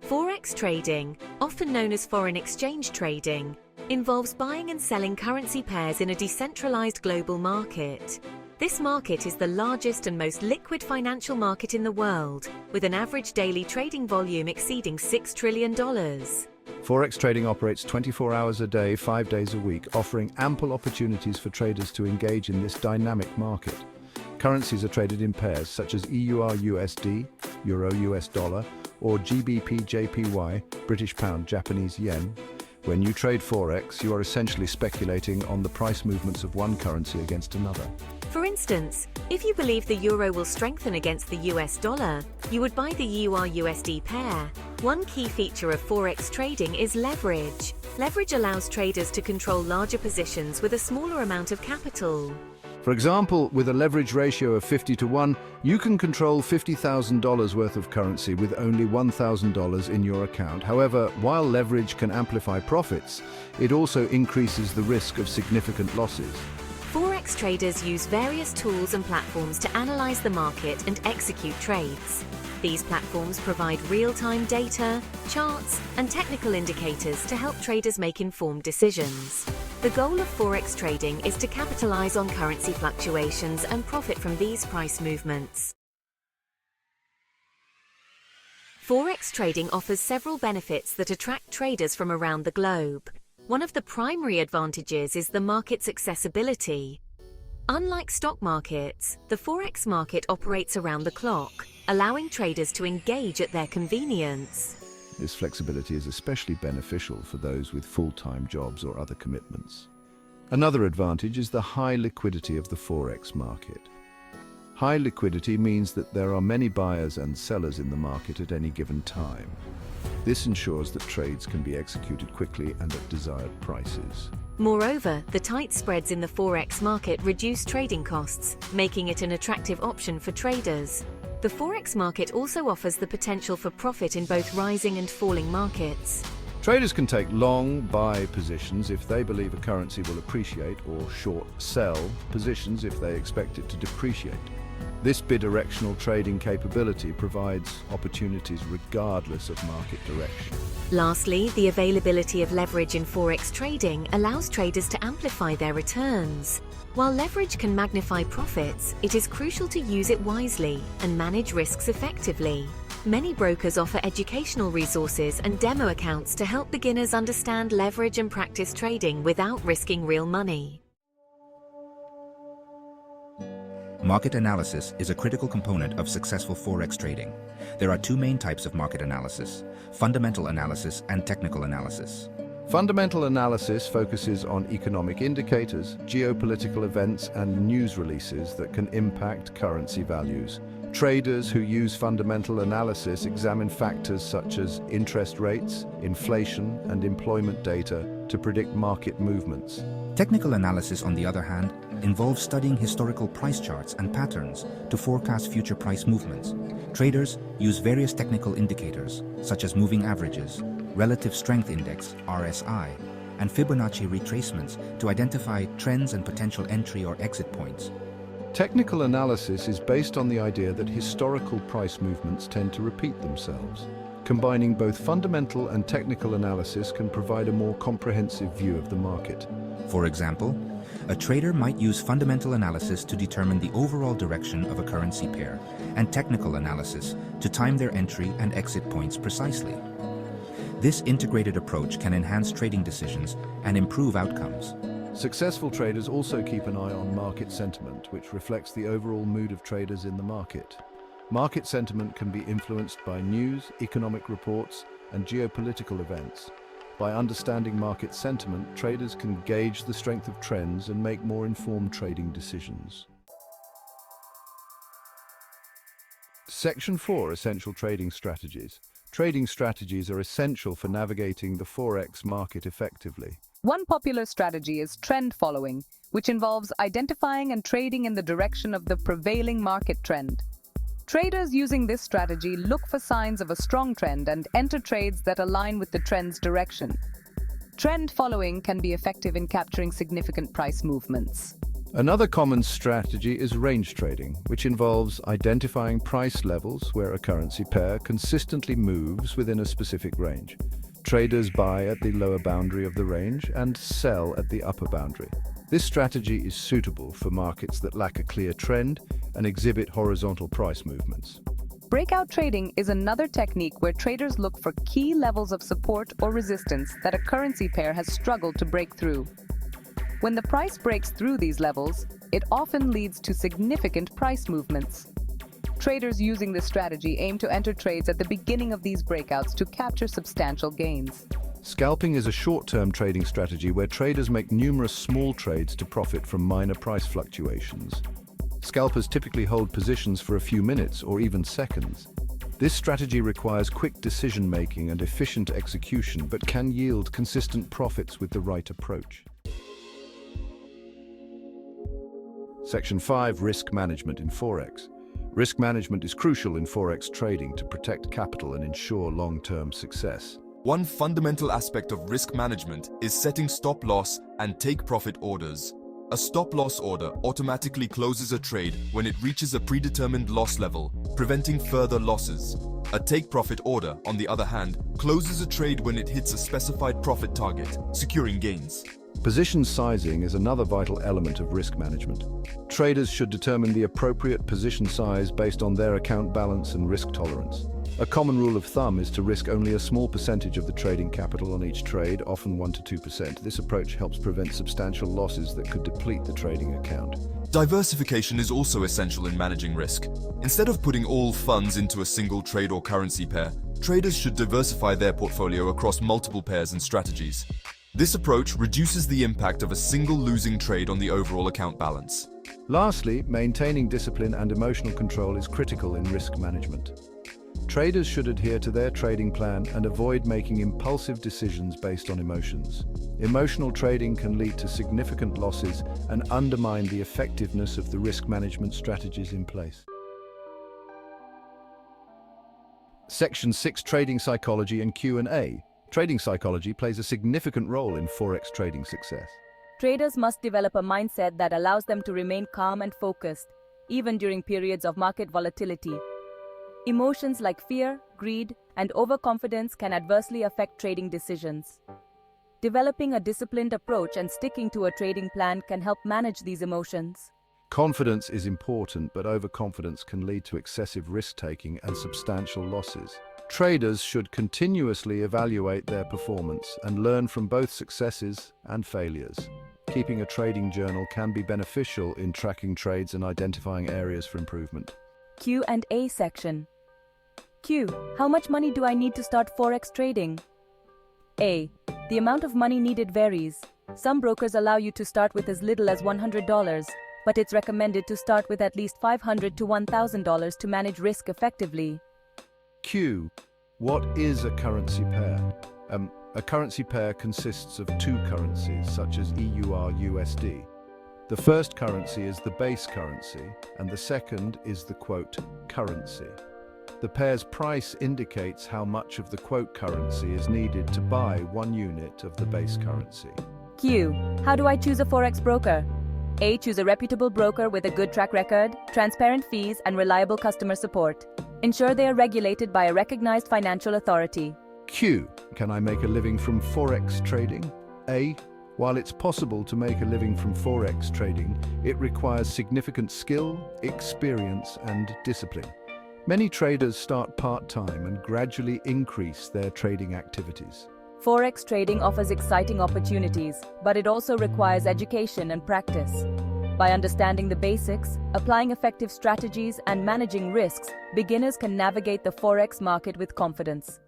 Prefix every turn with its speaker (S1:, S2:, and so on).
S1: Forex trading, often known as foreign exchange trading, involves buying and selling currency pairs in a decentralized global market. This market is the largest and most liquid financial market in the world, with an average daily trading volume exceeding $6 trillion.
S2: Forex trading operates 24 hours a day, 5 days a week, offering ample opportunities for traders to engage in this dynamic market. Currencies are traded in pairs such as EUR-USD, Euro-US dollar, or GBP-JPY, British pound, Japanese yen. When you trade Forex, you are essentially speculating on the price movements of one currency against another.
S1: For instance, if you believe the euro will strengthen against the US dollar, you would buy the EUR-USD pair. One key feature of Forex trading is leverage. Leverage allows traders to control larger positions with a smaller amount of capital.
S2: For example, with a leverage ratio of 50-1, you can control $50,000 worth of currency with only $1,000 in your account. However, while leverage can amplify profits, it also increases the risk of significant losses.
S1: Forex traders use various tools and platforms to analyze the market and execute trades. These platforms provide real-time data, charts, and technical indicators to help traders make informed decisions. The goal of Forex trading is to capitalize on currency fluctuations and profit from these price movements. Forex trading offers several benefits that attract traders from around the globe. One of the primary advantages is the market's accessibility. Unlike stock markets, the Forex market operates around the clock, allowing traders to engage at their convenience.
S2: This flexibility is especially beneficial for those with full-time jobs or other commitments. Another advantage is the high liquidity of the Forex market. High liquidity means that there are many buyers and sellers in the market at any given time. This ensures that trades can be executed quickly and at desired prices.
S1: Moreover, the tight spreads in the Forex market reduce trading costs, making it an attractive option for traders. The Forex market also offers the potential for profit in both rising and falling markets.
S2: Traders can take long buy positions if they believe a currency will appreciate, or short sell positions if they expect it to depreciate. This bidirectional trading capability provides opportunities regardless of market direction.
S1: Lastly, the availability of leverage in Forex trading allows traders to amplify their returns. While leverage can magnify profits, it is crucial to use it wisely and manage risks effectively. Many brokers offer educational resources and demo accounts to help beginners understand leverage and practice trading without risking real money.
S3: Market analysis is a critical component of successful Forex trading. There are two main types of market analysis: fundamental analysis and technical analysis.
S2: Fundamental analysis focuses on economic indicators, geopolitical events, and news releases that can impact currency values. Traders who use fundamental analysis examine factors such as interest rates, inflation, and employment data to predict market movements.
S3: Technical analysis, on the other hand, involves studying historical price charts and patterns to forecast future price movements. Traders use various technical indicators, such as moving averages, relative strength index, RSI, and Fibonacci retracements to identify trends and potential entry or exit points.
S2: Technical analysis is based on the idea that historical price movements tend to repeat themselves. Combining both fundamental and technical analysis can provide a more comprehensive view of the market.
S3: For example, a trader might use fundamental analysis to determine the overall direction of a currency pair, and technical analysis to time their entry and exit points precisely. This integrated approach can enhance trading decisions and improve outcomes.
S2: Successful traders also keep an eye on market sentiment, which reflects the overall mood of traders in the market. Market sentiment can be influenced by news, economic reports, and geopolitical events. By understanding market sentiment, traders can gauge the strength of trends and make more informed trading decisions. Section 4: Essential Trading Strategies. Trading strategies are essential for navigating the Forex market effectively.
S4: One popular strategy is trend following, which involves identifying and trading in the direction of the prevailing market trend. Traders using this strategy look for signs of a strong trend and enter trades that align with the trend's direction. Trend following can be effective in capturing significant price movements.
S2: Another common strategy is range trading, which involves identifying price levels where a currency pair consistently moves within a specific range. Traders buy at the lower boundary of the range and sell at the upper boundary. This strategy is suitable for markets that lack a clear trend and exhibit horizontal price movements.
S4: Breakout trading is another technique where traders look for key levels of support or resistance that a currency pair has struggled to break through. When the price breaks through these levels, it often leads to significant price movements. Traders using this strategy aim to enter trades at the beginning of these breakouts to capture substantial gains.
S2: Scalping is a short-term trading strategy where traders make numerous small trades to profit from minor price fluctuations. Scalpers typically hold positions for a few minutes or even seconds. This strategy requires quick decision-making and efficient execution, but can yield consistent profits with the right approach. Section 5. Risk management in Forex. Risk management is crucial in Forex trading to protect capital and ensure long-term success.
S5: One fundamental aspect of risk management is setting stop-loss and take-profit orders. A stop-loss order automatically closes a trade when it reaches a predetermined loss level, preventing further losses. A take-profit order, on the other hand, closes a trade when it hits a specified profit target, securing gains.
S2: Position sizing is another vital element of risk management. Traders should determine the appropriate position size based on their account balance and risk tolerance. A common rule of thumb is to risk only a small percentage of the trading capital on each trade, often 1 to 2%. This approach helps prevent substantial losses that could deplete the trading account.
S5: Diversification is also essential in managing risk. Instead of putting all funds into a single trade or currency pair, traders should diversify their portfolio across multiple pairs and strategies. This approach reduces the impact of a single losing trade on the overall account balance.
S2: Lastly, maintaining discipline and emotional control is critical in risk management. Traders should adhere to their trading plan and avoid making impulsive decisions based on emotions. Emotional trading can lead to significant losses and undermine the effectiveness of the risk management strategies in place. Section 6. Trading psychology and Q&A. Trading psychology plays a significant role in Forex trading success.
S6: Traders must develop a mindset that allows them to remain calm and focused, even during periods of market volatility. Emotions like fear, greed, and overconfidence can adversely affect trading decisions. Developing a disciplined approach and sticking to a trading plan can help manage these emotions.
S2: Confidence is important, but overconfidence can lead to excessive risk-taking and substantial losses. Traders should continuously evaluate their performance and learn from both successes and failures. Keeping a trading journal can be beneficial in tracking trades and identifying areas for improvement.
S6: Q&A section. Q. How much money do I need to start Forex trading? A. The amount of money needed varies. Some brokers allow you to start with as little as $100, but it's recommended to start with at least $500 to $1,000 to manage risk effectively.
S2: Q. What is a currency pair? A currency pair consists of two currencies, such as EUR/USD. The first currency is the base currency, and the second is the quote currency. The pair's price indicates how much of the quote currency is needed to buy 1 unit of the base currency.
S6: Q. How do I choose a Forex broker? A. Choose a reputable broker with a good track record, transparent fees, and reliable customer support. Ensure they are regulated by a recognized financial authority.
S2: Q. Can I make a living from Forex trading? A. While it's possible to make a living from Forex trading, it requires significant skill, experience, and discipline. Many traders start part-time and gradually increase their trading activities.
S6: Forex trading offers exciting opportunities, but it also requires education and practice. By understanding the basics, applying effective strategies, and managing risks, beginners can navigate the Forex market with confidence.